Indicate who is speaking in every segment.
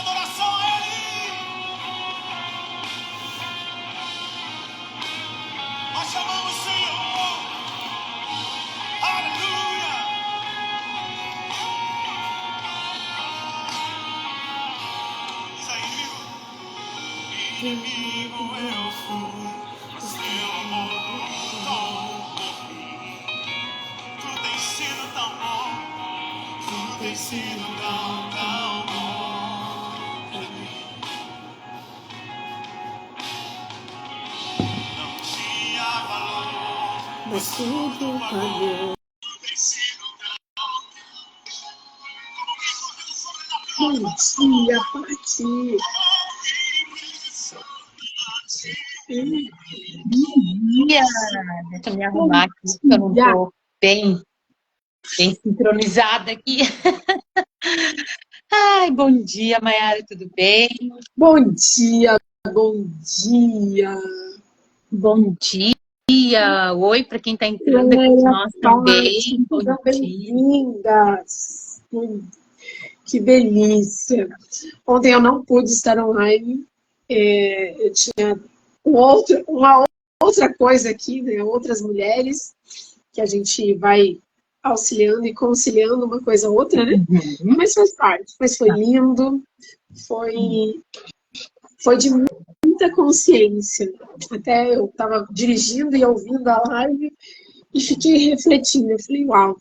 Speaker 1: adoração a Ele. Nós chamamos o Senhor. Aleluia. Diz aí, inimigo eu fui, mas teu amor tomou por mim. Tu tens sido tão bom, tu tens sido tão bom pra mim. Não tinha valor,
Speaker 2: Mas tudo valeu. Bom dia, Pati.
Speaker 3: Dia! Deixa eu me arrumar aqui, que eu não estou bem sincronizada aqui. Ai, bom dia, Mayara, tudo bem?
Speaker 2: Bom dia, bom dia.
Speaker 3: Bom dia! Oi, para quem está entrando aqui com nós também. Bom dia.
Speaker 2: Bem-vindas. Que delícia. Ontem eu não pude estar online. Eu tinha uma outra coisa aqui, né? Outras mulheres que a gente vai auxiliando e conciliando uma coisa ou outra, né?
Speaker 3: Uhum.
Speaker 2: Mas faz parte. Mas foi lindo. Foi de muita consciência. Até eu estava dirigindo e ouvindo a live e fiquei refletindo. Eu falei, uau,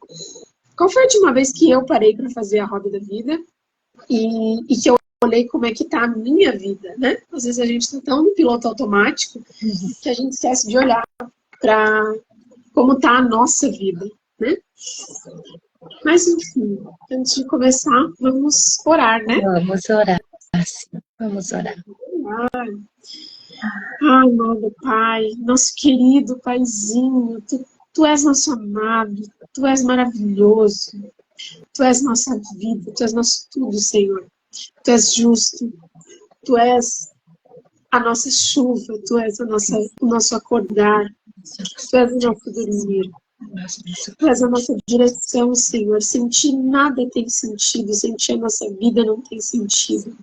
Speaker 2: qual foi a última vez que eu parei para fazer a roda da vida e que eu olhei como é que tá a minha vida, né? Às vezes a gente está tão no piloto automático que a gente esquece de olhar para como tá a nossa vida, né? Mas, enfim, antes de começar, vamos orar, né?
Speaker 3: Vamos orar, sim. Vamos orar.
Speaker 2: Ai, amado Pai, nosso querido Paizinho, tu és nosso amado, tu és maravilhoso, tu és nossa vida, tu és nosso tudo, Senhor. Tu és justo, tu és a nossa chuva, tu és o nosso acordar, tu és o nosso dormir. Tu és a nossa direção, Senhor. Sem ti nada tem sentido, sem ti a nossa vida não tem sentido.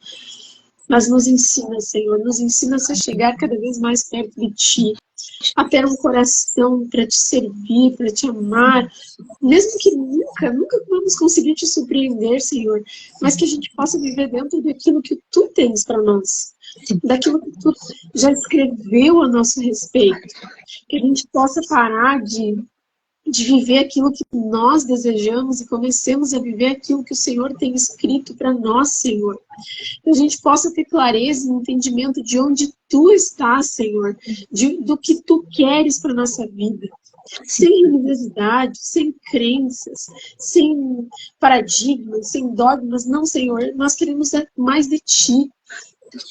Speaker 2: Mas nos ensina, Senhor, nos ensina a chegar cada vez mais perto de ti, a ter um coração para te servir, para te amar, mesmo que nunca vamos conseguir te surpreender, Senhor, mas que a gente possa viver dentro daquilo que tu tens para nós, daquilo que tu já escreveu a nosso respeito, que a gente possa parar de viver aquilo que nós desejamos e comecemos a viver aquilo que o Senhor tem escrito para nós, Senhor. Que a gente possa ter clareza e entendimento de onde Tu estás, Senhor, do que Tu queres para a nossa vida. Sem religiosidade, sem crenças, sem paradigmas, sem dogmas. Não, Senhor, nós queremos mais de Ti.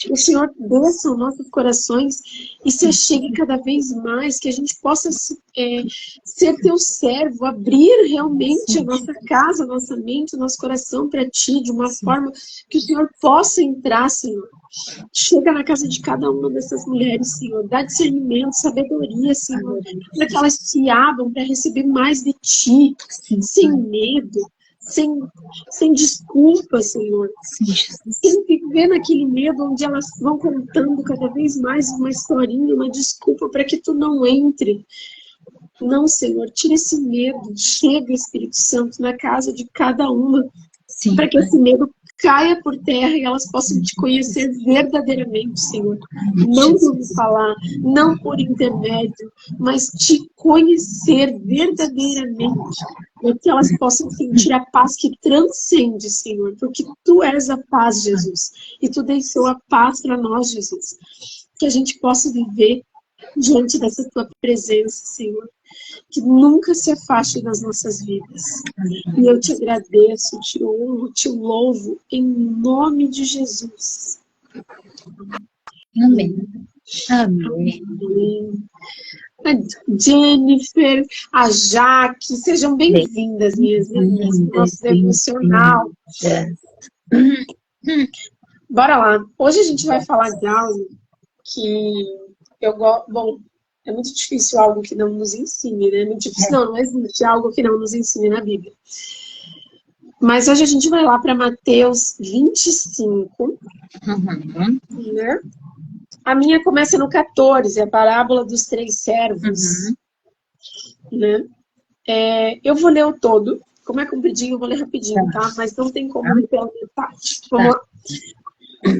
Speaker 2: Que o Senhor desça os nossos corações e se achegue cada vez mais, que a gente possa ser teu servo, abrir realmente a nossa casa, a nossa mente, o nosso coração para ti, de uma forma que o Senhor possa entrar, Senhor. Chega na casa de cada uma dessas mulheres, Senhor, dá discernimento, sabedoria, Senhor, para que elas se abram para receber mais de ti, sem medo, sem desculpa, Senhor. Sem viver naquele medo onde elas vão contando cada vez mais uma historinha, uma desculpa para que tu não entre. Não, Senhor, tira esse medo. Chega, Espírito Santo, na casa de cada uma, para que esse medo caia por terra e elas possam te conhecer verdadeiramente, Senhor. Não por falar, não por intermédio, mas te conhecer verdadeiramente. Para que elas possam sentir a paz que transcende, Senhor. Porque Tu és a paz, Jesus. E Tu deixou a paz para nós, Jesus. Que a gente possa viver diante dessa Tua presença, Senhor. Que nunca se afaste das nossas vidas. E eu te agradeço, te honro, te louvo, em nome de Jesus.
Speaker 3: Amém. Amém.
Speaker 2: Amém. A Jennifer, a Jaque, sejam bem-vindas, minhas irmãs, no nosso devocional. Bora lá. Hoje a gente vai falar de algo que eu gosto. Bom, é muito difícil algo que não nos ensine, né? Muito difícil, não existe algo que não nos ensine na Bíblia. Mas hoje a gente vai lá para Mateus 25,
Speaker 3: Uhum.
Speaker 2: né? A minha começa no 14, a parábola dos 3 servos, né? Eu vou ler o todo. Como é compridinho, eu vou ler rapidinho, tá? Mas não tem como ler pela metade. Vamos lá.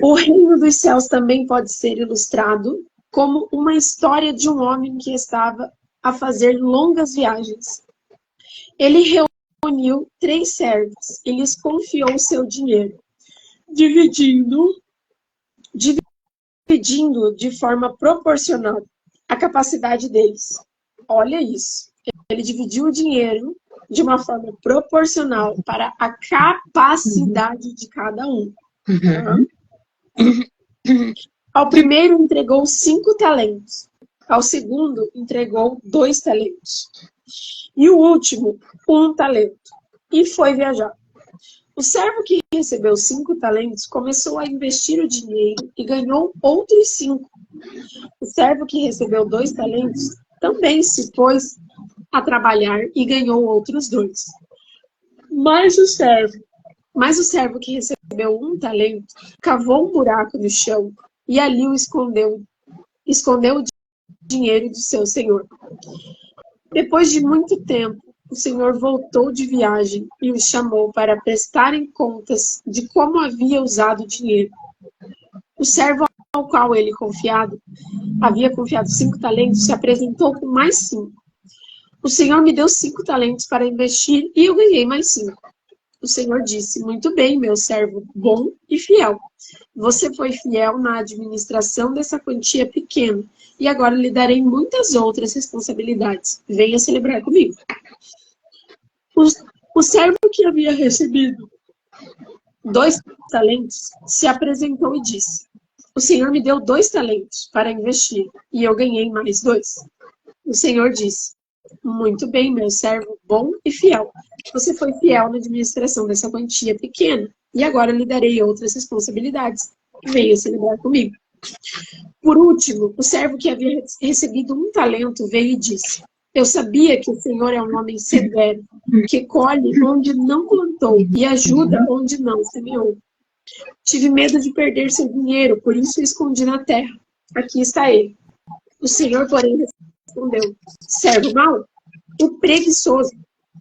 Speaker 2: O reino dos céus também pode ser ilustrado como uma história de um homem que estava a fazer longas viagens. Ele reuniu 3 servos e lhes confiou o seu dinheiro, dividindo de forma proporcional à capacidade deles. Olha isso. Ele dividiu o dinheiro de uma forma proporcional para a capacidade de cada um. Tá? Ao primeiro entregou 5 talentos. Ao segundo entregou 2 talentos. E o último, 1 talento. E foi viajar. O servo que recebeu 5 talentos começou a investir o dinheiro e ganhou outros 5. O servo que recebeu 2 talentos também se pôs a trabalhar e ganhou outros 2. Mas o servo que recebeu 1 talento cavou um buraco no chão e ali o escondeu o dinheiro do seu senhor. Depois de muito tempo, o senhor voltou de viagem e os chamou para prestarem contas de como havia usado o dinheiro. O servo ao qual ele havia confiado 5 talentos, se apresentou com mais 5. O senhor me deu 5 talentos para investir e eu ganhei mais 5. O senhor disse: muito bem, meu servo bom e fiel. Você foi fiel na administração dessa quantia pequena e agora lhe darei muitas outras responsabilidades. Venha celebrar comigo. O servo que havia recebido 2 talentos se apresentou e disse: o senhor me deu 2 talentos para investir e eu ganhei mais 2. O senhor disse: muito bem, meu servo bom e fiel. Você foi fiel na administração dessa quantia pequena e agora lhe darei outras responsabilidades. Venha celebrar comigo. Por último, o servo que havia recebido 1 talento veio e disse: eu sabia que o senhor é um homem severo, que colhe onde não plantou e ajuda onde não semeou. Tive medo de perder seu dinheiro, por isso o escondi na terra. Aqui está ele. O senhor, porém, respondeu: servo mau, o preguiçoso.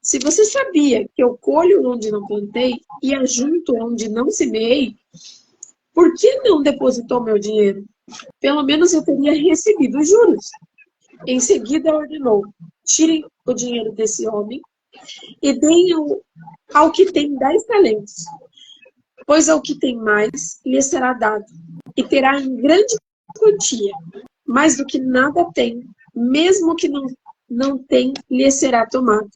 Speaker 2: Se você sabia que eu colho onde não plantei e ajunto onde não semeei, por que não depositou meu dinheiro? Pelo menos eu teria recebido os juros. Em seguida ordenou: tirem o dinheiro desse homem e deem ao que tem 10 talentos, pois ao que tem mais lhe será dado, e terá em grande quantia. Mais do que nada tem, mesmo que não tem, lhe será tomado.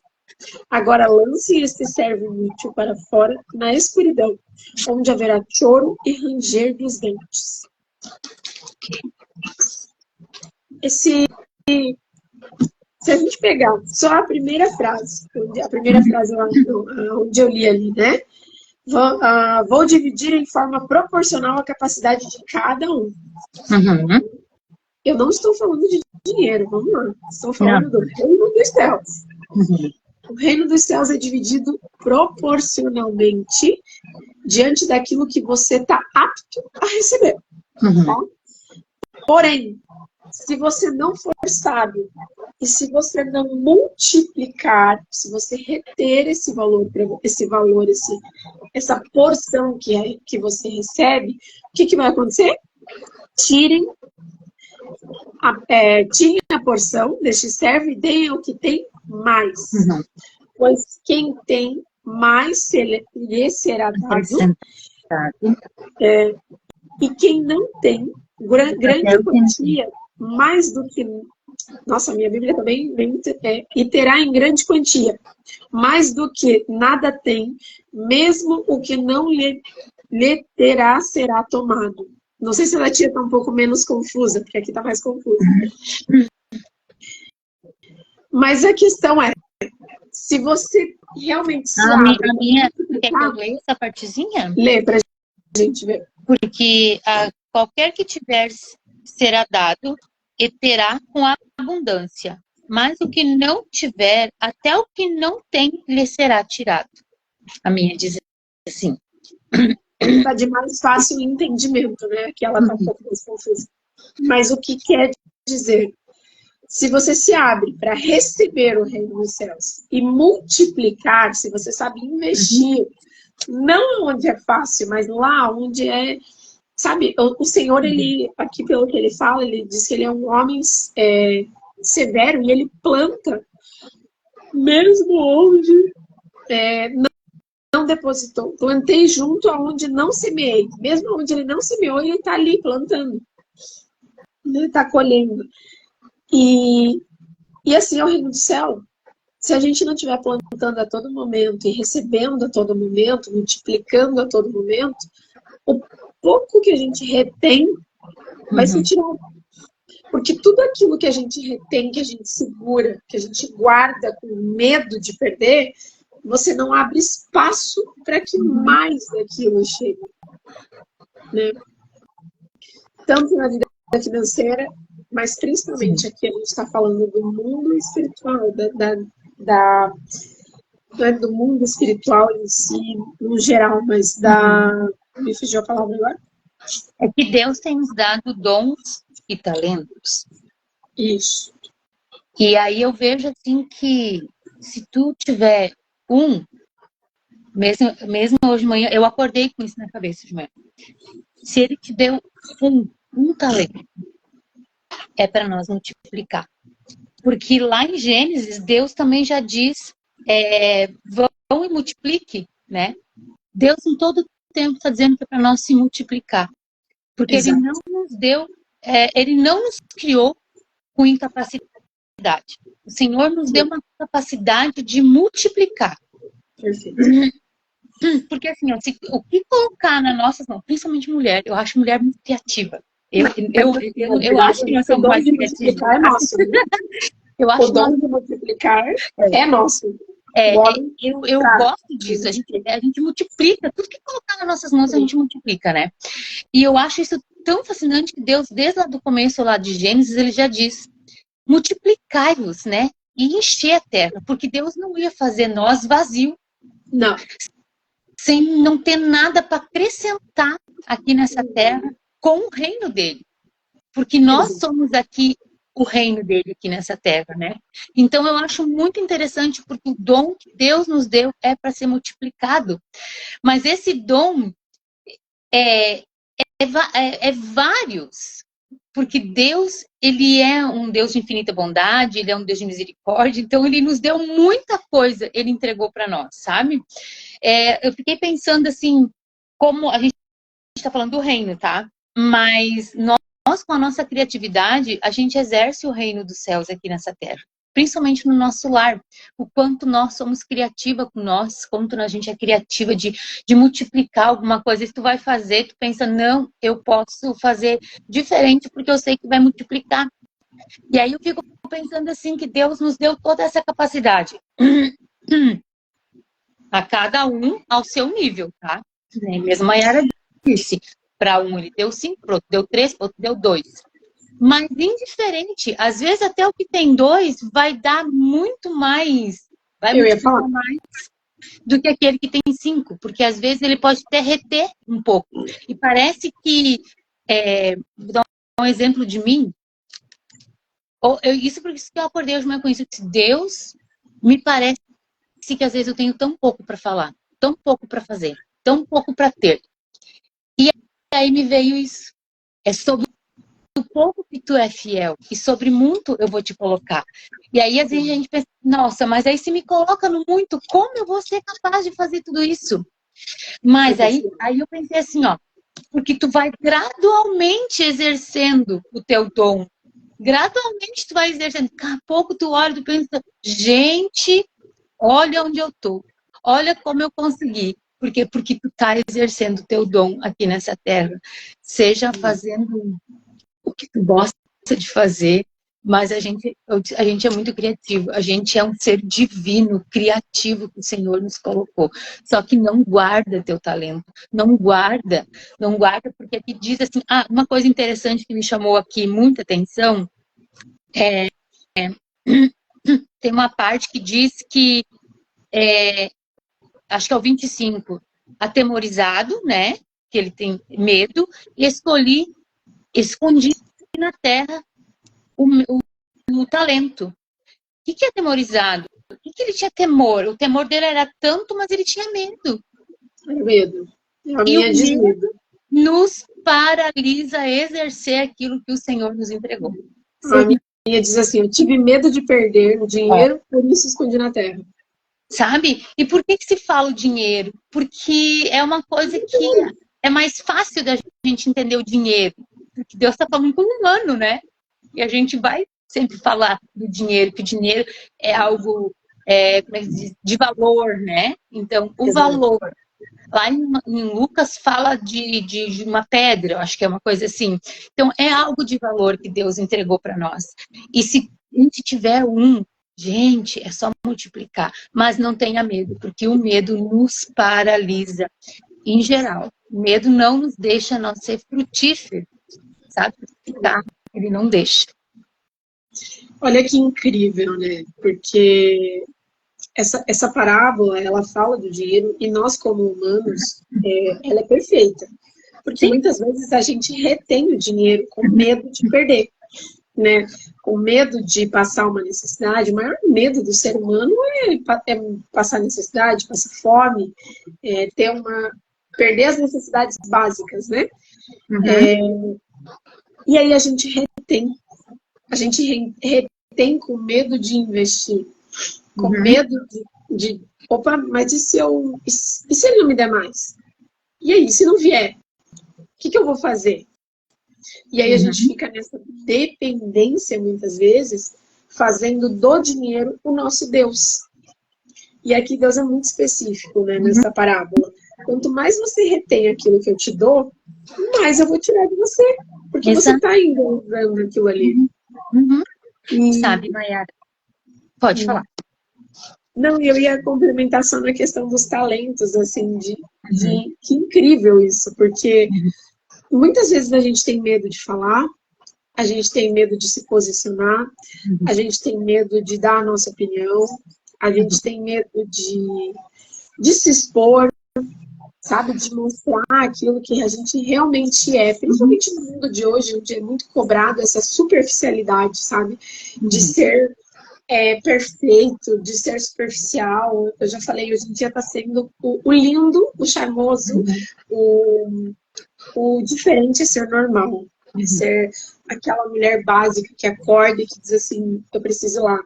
Speaker 2: Agora lancem este servo inútil para fora, na escuridão, onde haverá choro e ranger dos dentes. Se a gente pegar só a primeira frase lá, onde eu li ali, né? Vou dividir em forma proporcional a capacidade de cada um. Eu não estou falando de dinheiro, vamos lá. Estou falando do reino dos céus. O reino dos céus é dividido proporcionalmente diante daquilo que você está apto a receber. Tá? Porém, se você não for sábio e se você não multiplicar, se você reter esse valor, essa porção que você recebe, o que vai acontecer? Tirem a porção deste servo e deem ao que tem mais. Pois quem tem mais lhe será dado. E quem não tem, grande quantia, mais do que... Nossa, minha Bíblia também e terá em grande quantia, mais do que nada tem, mesmo o que não lhe terá será tomado. Não sei se a tia está um pouco menos confusa, porque aqui está mais confusa. Mas a questão é, se você realmente sabe...
Speaker 3: Quer que eu leia essa partezinha?
Speaker 2: Lê pra gente ver.
Speaker 3: Porque qualquer que tiver será dado e terá com abundância. Mas o que não tiver, até o que não tem, lhe será tirado. A minha diz assim.
Speaker 2: Tá de mais fácil entendimento, né? Que ela tá um pouco mais confusa. Mas o que quer dizer? Se você se abre para receber o reino dos céus e multiplicar, se você sabe investir, não onde é fácil, mas lá onde é. Sabe, o Senhor, ele, aqui pelo que ele fala, ele diz que ele é um homem severo e ele planta, mesmo onde não depositou. Plantei junto aonde não semeei. Mesmo onde ele não semeou, ele está ali plantando. Ele está colhendo. E assim é o reino do céu. Se a gente não estiver plantando a todo momento e recebendo a todo momento, multiplicando a todo momento, o pouco que a gente retém vai ser tirado. Porque tudo aquilo que a gente retém, que a gente segura, que a gente guarda com medo de perder, você não abre espaço para que mais daquilo chegue. Né? Tanto na vida financeira, mas principalmente aqui a gente está falando do mundo espiritual, não é do mundo espiritual em si, no geral, mas me fugiu a palavra agora.
Speaker 3: É que Deus tem nos dado dons e talentos.
Speaker 2: Isso.
Speaker 3: E aí eu vejo assim que se tu tiver mesmo hoje de manhã, eu acordei com isso na cabeça de manhã. Se ele te deu um talento, é para nós multiplicar. Porque lá em Gênesis, Deus também já diz, vão e multiplique, né? Deus em todo tempo está dizendo que é para nós se multiplicar. Porque Exato. Ele não nos deu, ele não nos criou com incapacidade. O Senhor nos deu uma capacidade de multiplicar.
Speaker 2: Perfeito.
Speaker 3: Porque assim, o que colocar nas nossas mãos, principalmente mulher, eu acho mulher muito criativa. Eu acho que nós somos mais criativos.
Speaker 2: É nosso, né? O dom de multiplicar é nosso.
Speaker 3: Eu gosto disso. A gente multiplica. Tudo que colocar nas nossas mãos, a gente multiplica, né? E eu acho isso tão fascinante que Deus, desde lá do começo lá de Gênesis, ele já diz: multiplicai-vos, né? E encher a terra. Porque Deus não ia fazer nós vazio.
Speaker 2: Não.
Speaker 3: Sem não ter nada para acrescentar aqui nessa terra com o reino dele. Porque nós somos aqui o reino dele aqui nessa terra, né? Então eu acho muito interessante porque o dom que Deus nos deu é para ser multiplicado. Mas esse dom é vários. Porque Deus, ele é um Deus de infinita bondade, ele é um Deus de misericórdia, então ele nos deu muita coisa, ele entregou para nós, sabe? Eu fiquei pensando assim, como a gente está falando do reino, tá? Mas nós, com a nossa criatividade, a gente exerce o reino dos céus aqui nessa terra. Principalmente no nosso lar. O quanto nós somos criativa com nós, quanto a gente é criativa de multiplicar alguma coisa. Se tu vai fazer, tu pensa, não, eu posso fazer diferente porque eu sei que vai multiplicar. E aí eu fico pensando assim, que Deus nos deu toda essa capacidade. A cada um ao seu nível, tá? Mesmo a Mayara disse, para um ele deu 5, para outro deu 3, para outro deu 2. Mas indiferente, às vezes até o que tem 2 vai dar muito mais, vai multiplicar mais do que aquele que tem 5, porque às vezes ele pode até reter um pouco. E parece que, vou dar um exemplo de mim, isso porque eu acordei hoje mais com isso, Deus me parece que às vezes eu tenho tão pouco para falar, tão pouco para fazer, tão pouco para ter. E aí me veio isso, sobre o pouco que tu é fiel e sobre muito eu vou te colocar. E aí às vezes a gente pensa, nossa, mas aí se me coloca no muito, como eu vou ser capaz de fazer tudo isso? Mas aí eu pensei assim, porque tu vai gradualmente exercendo o teu dom. Gradualmente tu vai exercendo. Daqui a pouco tu olha e pensa, gente, olha onde eu tô. Olha como eu consegui. Por quê? Porque tu tá exercendo o teu dom aqui nessa terra. Seja fazendo o que tu gosta de fazer, mas a gente é muito criativo, a gente é um ser divino, criativo que o Senhor nos colocou, só que não guarda teu talento, não guarda, porque aqui diz assim, uma coisa interessante que me chamou aqui muita atenção, tem uma parte que diz que acho que é o 25, atemorizado, né? Que ele tem medo, e escondi na terra o talento. O que é atemorizado? O que ele tinha temor? O temor dele era tanto, mas ele tinha medo.
Speaker 2: Medo. É a
Speaker 3: E o
Speaker 2: minha
Speaker 3: medo
Speaker 2: desmedo.
Speaker 3: nos paralisa a exercer aquilo que o Senhor nos entregou.
Speaker 2: A minha diz assim, eu tive medo de perder o dinheiro, por isso escondi na terra.
Speaker 3: Sabe? E por que se fala o dinheiro? Porque é uma coisa que é mais fácil da gente entender o dinheiro. Porque Deus está falando com o humano, né? E a gente vai sempre falar do dinheiro, que o dinheiro é algo como é que diz? De valor, né? Então, o valor. Lá em Lucas fala de uma pedra, eu acho que é uma coisa assim. Então, é algo de valor que Deus entregou para nós. E se a gente tiver gente, é só multiplicar. Mas não tenha medo, porque o medo nos paralisa. Em geral, o medo não nos deixa nós ser frutíferos, sabe? Ele não deixa.
Speaker 2: Olha que incrível, né? Porque essa parábola, ela fala do dinheiro e nós, como humanos, ela é perfeita. Porque muitas vezes a gente retém o dinheiro com medo de perder, né? Com medo de passar uma necessidade. O maior medo do ser humano é passar necessidade, passar fome, perder as necessidades básicas, né? E aí a gente retém. A gente retém com medo de investir. Com medo de opa, mas e se ele não me der mais? E aí, se não vier? O que eu vou fazer? E aí a gente fica nessa dependência, muitas vezes, fazendo do dinheiro o nosso Deus. E aqui Deus é muito específico, né, nessa parábola. Quanto mais você retém aquilo que eu te dou, mais eu vou tirar de você. Porque você está encontrando aquilo ali.
Speaker 3: Sabe, Mayara? Pode falar.
Speaker 2: Não, eu ia complementar só na questão dos talentos, assim, que incrível isso, porque muitas vezes a gente tem medo de falar, a gente tem medo de se posicionar, a gente tem medo de dar a nossa opinião, a gente tem medo de se expor, sabe, de mostrar aquilo que a gente realmente é, principalmente no mundo de hoje, onde é muito cobrado essa superficialidade, sabe, de ser perfeito, de ser superficial. Eu já falei, hoje em dia está sendo o lindo, o charmoso, o diferente é ser normal. É ser aquela mulher básica que acorda e que diz assim, eu preciso ir lá.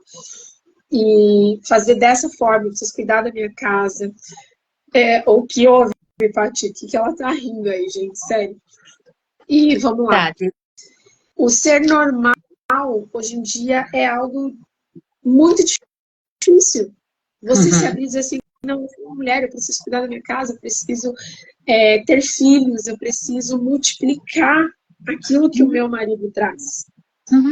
Speaker 2: E fazer dessa forma, preciso cuidar da minha casa. Ou que houve, Paty, que ela tá rindo aí, gente, sério. E vamos lá. O ser normal, hoje em dia, é algo muito difícil. Você se abrir e dizer assim, não, eu sou uma mulher, eu preciso cuidar da minha casa, eu preciso ter filhos, eu preciso multiplicar aquilo que o meu marido traz,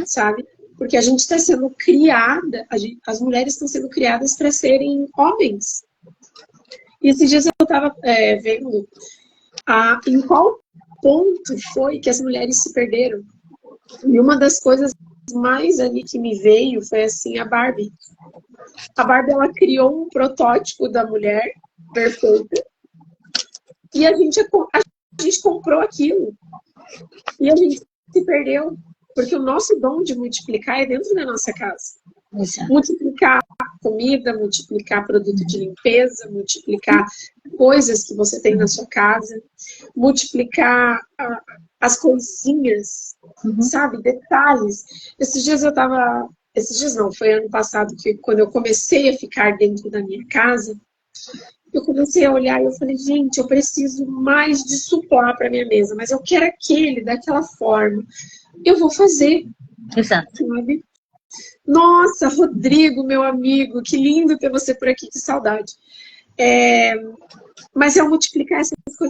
Speaker 2: sabe? Porque a gente está sendo criada, as mulheres estão sendo criadas para serem homens. E esses dias eu estava vendo em qual ponto foi que as mulheres se perderam. E uma das coisas mais ali que me veio foi assim, a Barbie. A Barbie, ela criou um protótipo da mulher perfeita e a gente comprou aquilo e a gente se perdeu, porque o nosso dom de multiplicar é dentro da nossa casa. Multiplicar comida, multiplicar produto de limpeza, multiplicar coisas que você tem na sua casa, multiplicar as coisinhas, sabe, detalhes. Esses dias não, foi ano passado, que quando eu comecei a ficar dentro da minha casa, eu comecei a olhar e eu falei, gente, eu preciso mais de suplá para minha mesa, mas eu quero aquele, daquela forma. Eu vou fazer.
Speaker 3: Exato.
Speaker 2: Sabe? Nossa, Rodrigo, meu amigo, que lindo ter você por aqui, que saudade. Mas é multiplicar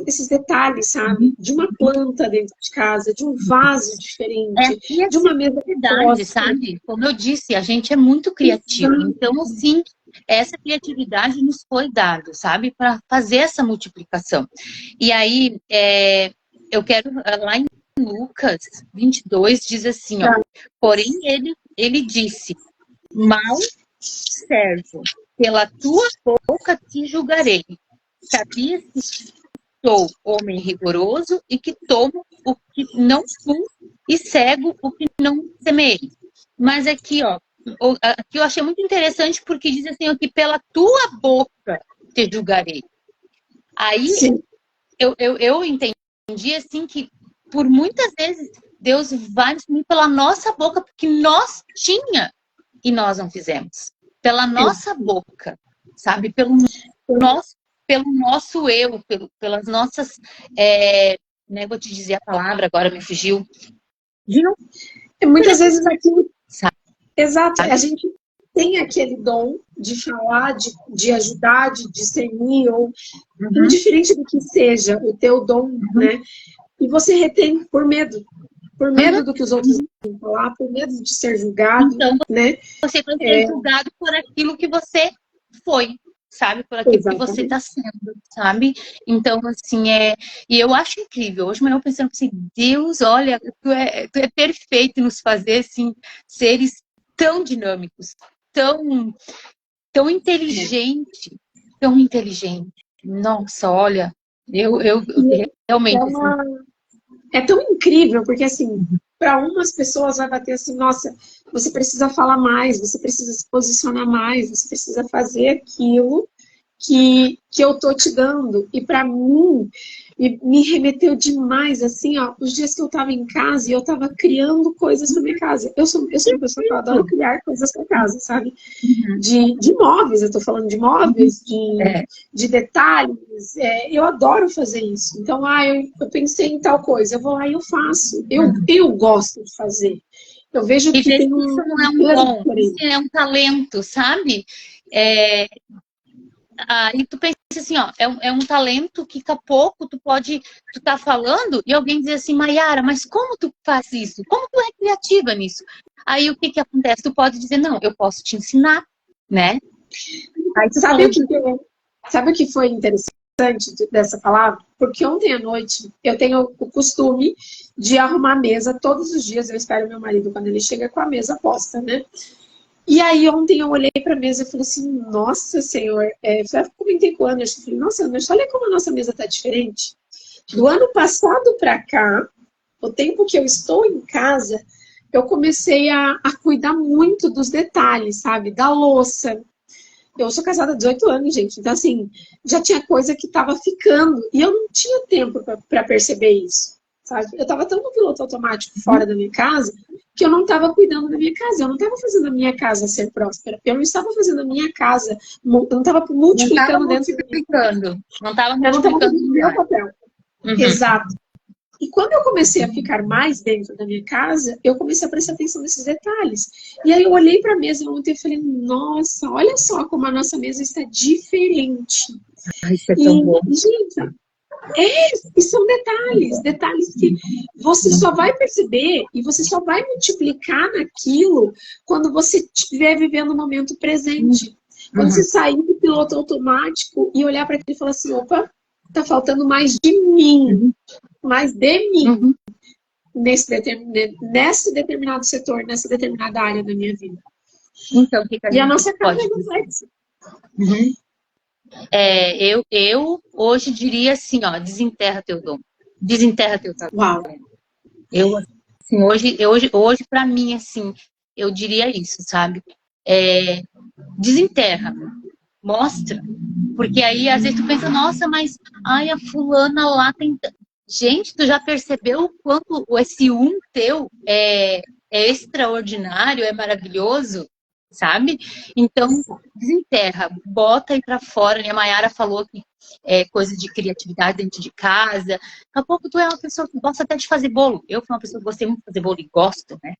Speaker 2: esses detalhes, sabe? De uma planta dentro de casa, de um vaso diferente, de uma mesa
Speaker 3: criatividade, sabe? Como eu disse, a gente é muito criativo. Exato. Então, assim, essa criatividade nos foi dada, sabe? Para fazer essa multiplicação. E aí, eu quero, lá em Lucas 22, diz assim, ó, porém ele disse, mal servo, pela tua boca te julgarei. sabia que sou homem rigoroso e que tomo o que não sou e cego o que não semeei. Mas aqui, ó, aqui eu achei muito interessante porque diz assim, ó, que pela tua boca te julgarei. Aí
Speaker 2: Sim.
Speaker 3: eu entendi assim que por muitas vezes Deus vai nos punir pela nossa boca, porque nós tinha e nós não fizemos. Pela nossa boca, sabe? Pelo nosso eu, pelas nossas... né, vou te dizer a palavra, agora me fugiu. De não,
Speaker 2: Muitas vezes aquilo...
Speaker 3: sabe?
Speaker 2: Exato, a gente tem aquele dom de falar, de ajudar, de discernir, ou indiferente do que seja o teu dom, né? E você retém por medo do que os outros vão falar, por medo de ser julgado,
Speaker 3: Então,
Speaker 2: né?
Speaker 3: você vai ser julgado por aquilo que você foi, sabe? Por aquilo que você está sendo, sabe? Então, assim, e eu acho incrível. Hoje eu pensando assim, Deus, olha, tu é perfeito em nos fazer, assim, seres tão dinâmicos, tão inteligente, tão inteligente. Nossa, olha, eu realmente...
Speaker 2: É tão incrível, porque assim, para umas pessoas vai bater assim, nossa, você precisa falar mais, você precisa se posicionar mais, você precisa fazer aquilo que eu tô te dando. E para mim, me remeteu demais, assim, ó, os dias que eu tava em casa e eu tava criando coisas pra minha casa. Eu sou uma pessoa que eu adoro criar coisas pra casa, sabe? De móveis, eu tô falando de móveis, de detalhes, eu adoro fazer isso. Então, eu pensei em tal coisa, eu vou lá e eu faço. Eu gosto de fazer. Eu vejo
Speaker 3: e
Speaker 2: que tem
Speaker 3: isso não é um dom, isso é um talento, sabe? E tu pensa assim, ó, é um talento que daqui a pouco tu tá falando e alguém diz assim, Maiara, mas como tu faz isso? Como tu é criativa nisso? Aí o que acontece? Tu pode dizer, não, eu posso te ensinar, né? Aí tu
Speaker 2: sabe o que foi interessante dessa palavra? Porque ontem à noite eu tenho o costume de arrumar a mesa todos os dias. Eu espero meu marido quando ele chega com a mesa posta, né? E aí ontem eu olhei para a mesa e falei assim, nossa senhor, eu comentei com o Anderson, falei, nossa Anderson, olha como a nossa mesa tá diferente. Do ano passado para cá, o tempo que eu estou em casa, eu comecei a cuidar muito dos detalhes, sabe? Da louça. Eu sou casada há 18 anos, gente. Então, assim, já tinha coisa que estava ficando. E eu não tinha tempo para perceber isso, sabe? Eu estava tão no piloto automático fora da minha casa que eu não estava cuidando da minha casa. Eu não estava fazendo a minha casa ser próspera. Eu não estava fazendo a minha casa... Eu não estava multiplicando dentro da minha casa.
Speaker 3: Não estava multiplicando.
Speaker 2: Eu não estava fazendo o meu papel. Exato. E quando eu comecei a ficar mais dentro da minha casa, eu comecei a prestar atenção nesses detalhes. E aí eu olhei para a mesa ontem e falei, nossa, olha só como a nossa mesa está diferente.
Speaker 3: Isso é tão bom.
Speaker 2: Gente, e são detalhes que você só vai perceber e você só vai multiplicar naquilo quando você estiver vivendo o momento presente. Quando você sair do piloto automático e olhar para aquilo e falar assim, opa, tá faltando mais de mim, mais de mim, nesse determinado setor, nessa determinada área da minha vida.
Speaker 3: Então,
Speaker 2: e a nossa casa é complexa.
Speaker 3: Eu hoje diria assim, ó, desenterra teu dom, desenterra teu talento.
Speaker 2: Uau.
Speaker 3: Eu, assim, hoje para mim, assim, eu diria isso, sabe? Desenterra, mostra, porque aí às vezes tu pensa, nossa, mas a fulana lá tem... Gente, tu já percebeu o quanto esse teu é extraordinário, é maravilhoso, sabe? Então, desenterra, bota aí pra fora, né? A Maiara falou que é coisa de criatividade dentro de casa. Daqui a pouco tu é uma pessoa que gosta até de fazer bolo. Eu fui uma pessoa que gostei muito de fazer bolo e gosto, né?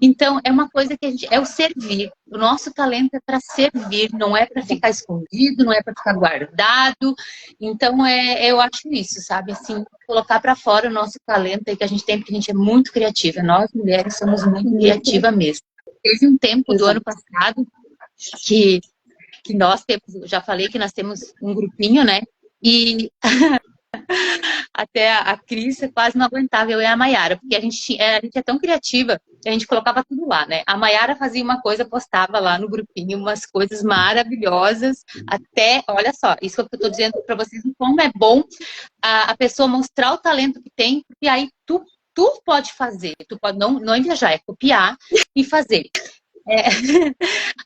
Speaker 3: Então, é uma coisa que é o servir. O nosso talento é para servir, não é para ficar escondido, não é para ficar guardado. Então, eu acho isso, sabe? Assim, colocar para fora o nosso talento aí que a gente tem, porque a gente é muito criativa. Nós, mulheres, somos muito criativas mesmo. Teve um tempo do ano passado que nós temos, já falei que nós temos um grupinho, né? E até a Cris quase não aguentava, eu e a Maiara, porque a gente é tão criativa a gente colocava tudo lá, né? A Mayara fazia uma coisa, postava lá no grupinho umas coisas maravilhosas, até, olha só, isso que eu tô dizendo para vocês, como é bom a pessoa mostrar o talento que tem, e aí tu pode fazer, tu pode não invejar, é copiar e fazer.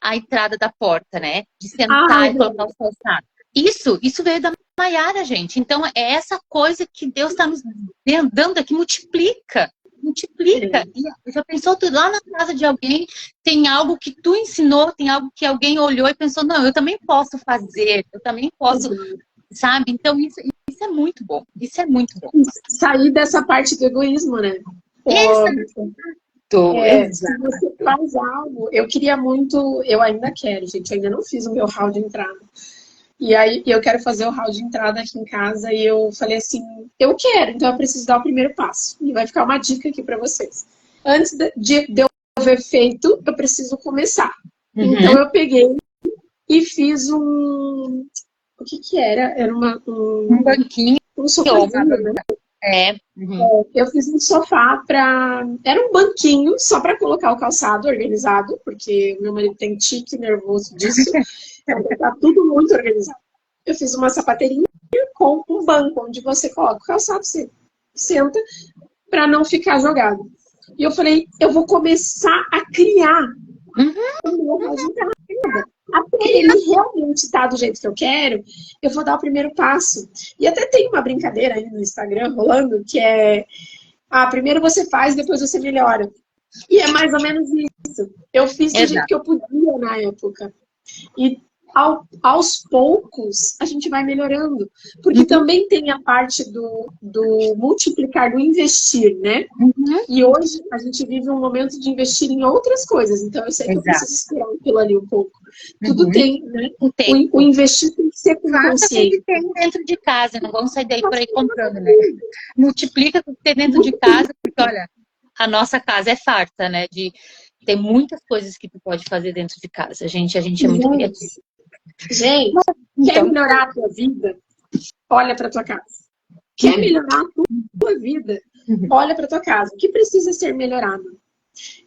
Speaker 3: A entrada da porta, né? De sentar e colocar os calçados. Isso veio da Mayara, gente. Então, é essa coisa que Deus está nos dando aqui, multiplica. E já pensou tudo lá na casa de alguém, tem algo que tu ensinou, tem algo que alguém olhou e pensou, não, eu também posso fazer, eu também posso, sabe? Então, isso é muito bom. Isso é muito bom.
Speaker 2: Sair dessa parte do egoísmo, né? Se você faz algo, eu queria muito, eu ainda quero, gente, eu ainda não fiz o meu hall de entrada. E aí eu quero fazer o hall de entrada aqui em casa e eu falei assim, eu quero, então eu preciso dar o primeiro passo. E vai ficar uma dica aqui para vocês. Antes de eu ver feito, eu preciso começar. Então eu peguei e fiz um... O que era? Era
Speaker 3: um banquinho.
Speaker 2: Um sofazinho, né? Eu fiz um sofá para... Era um banquinho só para colocar o calçado organizado, porque meu marido tem tique nervoso disso. Então tá tudo muito organizado. Eu fiz uma sapateirinha com um banco, onde você coloca o calçado, você senta, para não ficar jogado. E eu falei, eu vou começar a criar o meu hall de entrada. Até ele realmente estar do jeito que eu quero, eu vou dar o primeiro passo. E até tem uma brincadeira aí no Instagram rolando, que é, primeiro você faz, depois você melhora. E é mais ou menos isso. Eu fiz do jeito que eu podia na época. E aos poucos a gente vai melhorando. Porque também tem a parte do multiplicar, do investir, né? E hoje a gente vive um momento de investir em outras coisas. Então eu sei que eu preciso esperar aquilo ali um pouco. Tudo tem, né? O investir tem que ser com consciência.
Speaker 3: Tem dentro de casa, não vamos sair daí por aí comprando, né? Multiplica o que tem dentro de casa, porque olha, a nossa casa é farta, né? Tem muitas coisas que tu pode fazer dentro de casa. A gente é muito criativo.
Speaker 2: Gente, quer melhorar a tua vida? Olha para tua casa. Quer melhorar a tua vida? Olha para tua casa. O que precisa ser melhorado?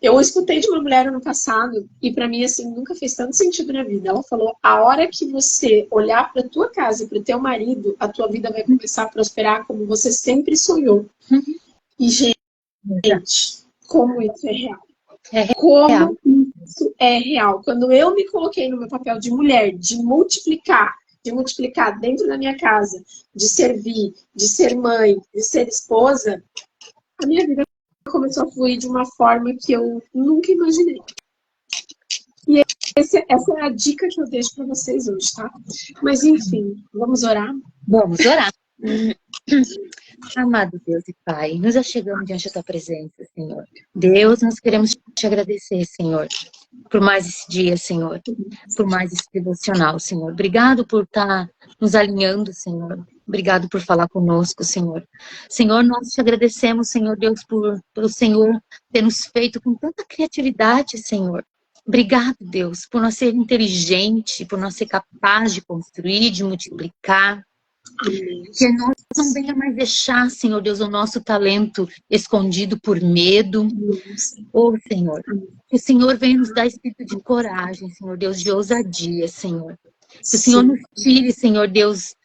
Speaker 2: Eu escutei de uma mulher ano passado e para mim assim nunca fez tanto sentido na vida. Ela falou: a hora que você olhar para tua casa e para o teu marido, a tua vida vai começar a prosperar como você sempre sonhou. E gente, como isso é real? Como isso é real? Quando eu me coloquei no meu papel de mulher, de multiplicar dentro da minha casa, de servir, de ser mãe, de ser esposa, a minha vida começou a fluir de uma forma que eu nunca imaginei. E essa é a dica que eu deixo para vocês hoje, tá? Mas enfim, vamos orar?
Speaker 3: Vamos orar. Amado Deus e Pai, nos achegamos diante da Tua presença, Senhor. Deus, nós queremos te agradecer, Senhor, por mais esse dia, Senhor, por mais esse devocional, Senhor. Obrigado por estar nos alinhando, Senhor. Obrigado por falar conosco, Senhor. Senhor, nós te agradecemos, Senhor Deus, por o Senhor ter nos feito com tanta criatividade, Senhor. Obrigado, Deus, por nós ser inteligente, por nós ser capaz de construir, de multiplicar. Que nós não venha mais deixar, Senhor Deus, o nosso talento escondido por medo. Senhor, que o Senhor venha nos dar espírito de coragem, Senhor Deus, de ousadia, Senhor. Que o Senhor nos tire, Senhor Deus,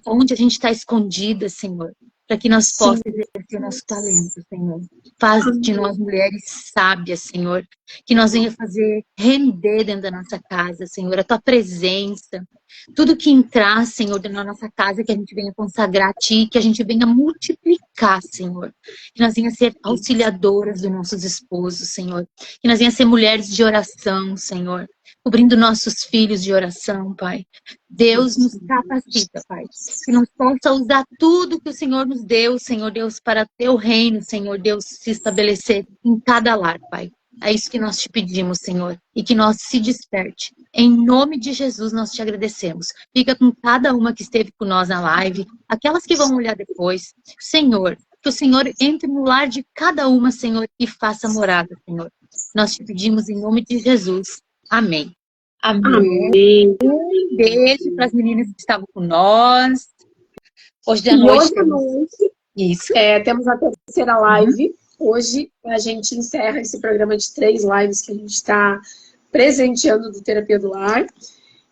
Speaker 3: onde a gente está escondida, Senhor, para que nós possamos exercer o nosso talento, Senhor. Faz de nós mulheres sábias, Senhor, que nós venha fazer render dentro da nossa casa, Senhor, a Tua presença. Tudo que entrar, Senhor, dentro da nossa casa, que a gente venha consagrar a Ti, que a gente venha multiplicar, Senhor. Que nós venha ser auxiliadoras dos nossos esposos, Senhor. Que nós venha ser mulheres de oração, Senhor. Cobrindo nossos filhos de oração, Pai. Deus nos capacita, Pai. Que nós possa usar tudo que o Senhor nos deu, Senhor Deus, para Teu reino, Senhor Deus, se estabelecer em cada lar, Pai. É isso que nós te pedimos, Senhor. E que nós se desperte. Em nome de Jesus, nós te agradecemos. Fica com cada uma que esteve com nós na live, aquelas que vão olhar depois. Senhor, que o Senhor entre no lar de cada uma, Senhor, e faça morada, Senhor. Nós te pedimos em nome de Jesus. Amém.
Speaker 2: Amém.
Speaker 3: Um beijo para as meninas que estavam com nós. Hoje à noite.
Speaker 2: Hoje à noite
Speaker 3: Isso.
Speaker 2: Temos a terceira live. Hoje a gente encerra esse programa de 3 lives que a gente está presenteando do Terapia do Lar.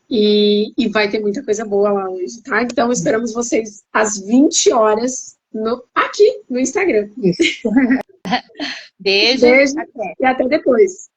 Speaker 2: E vai ter muita coisa boa lá hoje, tá? Então esperamos vocês às 20 horas aqui no Instagram.
Speaker 3: Isso. Beijo.
Speaker 2: Beijo e até depois.